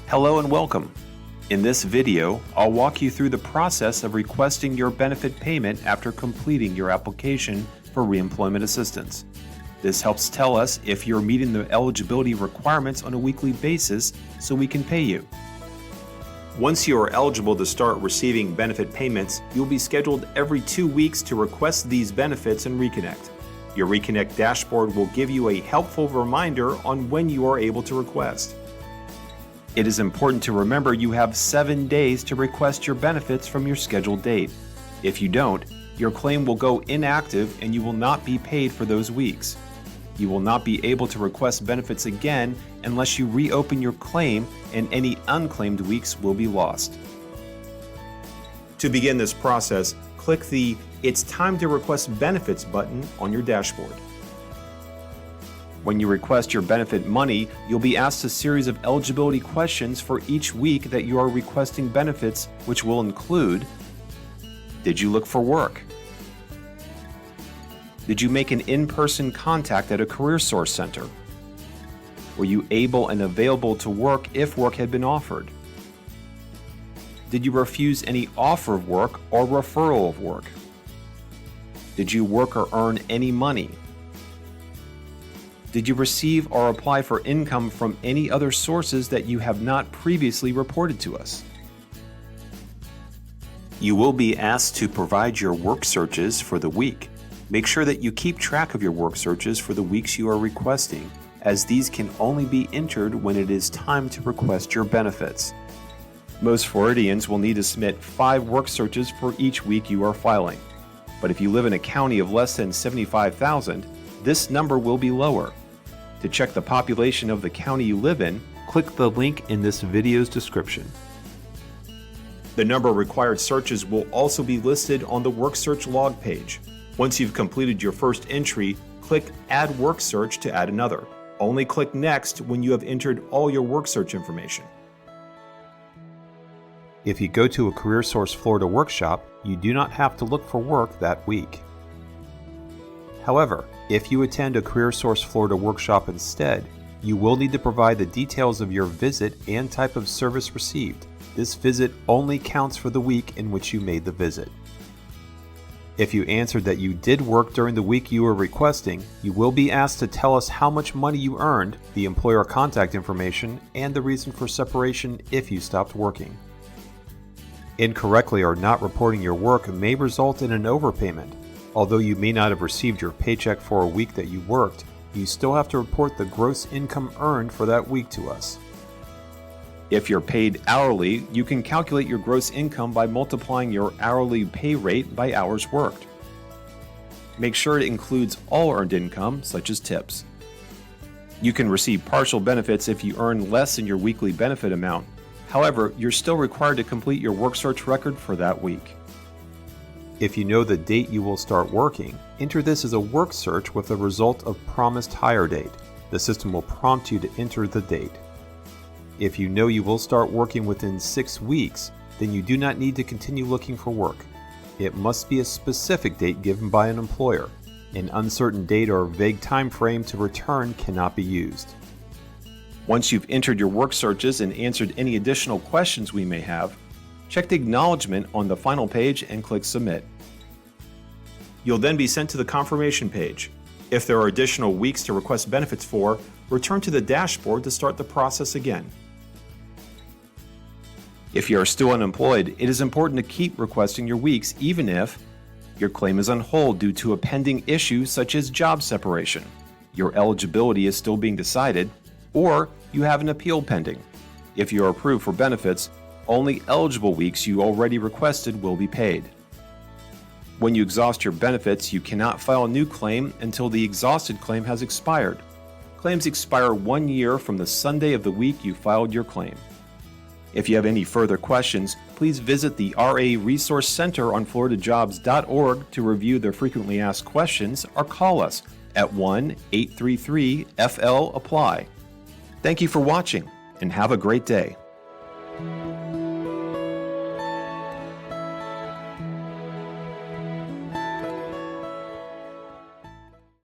Hello and welcome. In this video, I'll walk you through the process of requesting your benefit payment after completing your application for reemployment assistance. This helps tell us if you're meeting the eligibility requirements on a weekly basis so we can pay you. Once you are eligible to start receiving benefit payments, you'll be scheduled every 2 weeks to request these benefits and reconnect. Your Reconnect dashboard will give you a helpful reminder on when you are able to request. It is important to remember you have 7 days to request your benefits from your scheduled date. If you don't, your claim will go inactive and you will not be paid for those weeks. You will not be able to request benefits again unless you reopen your claim, and any unclaimed weeks will be lost. To begin this process, click the It's Time to Request Benefits button on your dashboard. When you request your benefit money, you'll be asked a series of eligibility questions for each week that you are requesting benefits, which will include: did you look for work? Did you make an in-person contact at a career source center? Were you able and available to work if work had been offered? Did you refuse any offer of work or referral of work? Did you work or earn any money? Did you receive or apply for income from any other sources that you have not previously reported to us? You will be asked to provide your work searches for the week. Make sure that you keep track of your work searches for the weeks you are requesting, as these can only be entered when it is time to request your benefits. Most Floridians will need to submit 5 work searches for each week you are filing. But if you live in a county of less than 75,000, this number will be lower. To check the population of the county you live in, click the link in this video's description. The number of required searches will also be listed on the Work Search log page. Once you've completed your first entry, click Add Work Search to add another. Only click Next when you have entered all your work search information. If you go to a CareerSource Florida workshop, you do not have to look for work that week. However, if you attend a CareerSource Florida workshop instead, you will need to provide the details of your visit and type of service received. This visit only counts for the week in which you made the visit. If you answered that you did work during the week you were requesting, you will be asked to tell us how much money you earned, the employer contact information, and the reason for separation if you stopped working. Incorrectly or not reporting your work may result in an overpayment. Although you may not have received your paycheck for a week that you worked, you still have to report the gross income earned for that week to us. If you're paid hourly, you can calculate your gross income by multiplying your hourly pay rate by hours worked. Make sure it includes all earned income, such as tips. You can receive partial benefits if you earn less than your weekly benefit amount. However, you're still required to complete your work search record for that week. If you know the date you will start working, enter this as a work search with a result of promised hire date. The system will prompt you to enter the date. If you know you will start working within 6 weeks, then you do not need to continue looking for work. It must be a specific date given by an employer. An uncertain date or vague time frame to return cannot be used. Once you've entered your work searches and answered any additional questions we may have, check the acknowledgement on the final page and click Submit. You'll then be sent to the confirmation page. If there are additional weeks to request benefits for, return to the dashboard to start the process again. If you are still unemployed, it is important to keep requesting your weeks even if your claim is on hold due to a pending issue such as job separation, your eligibility is still being decided, or you have an appeal pending. If you are approved for benefits, only eligible weeks you already requested will be paid. When you exhaust your benefits, you cannot file a new claim until the exhausted claim has expired. Claims expire 1 year from the Sunday of the week you filed your claim. If you have any further questions, please visit the RA Resource Center on floridajobs.org to review their frequently asked questions, or call us at 1-833-FL-APPLY. Thank you for watching, and have a great day.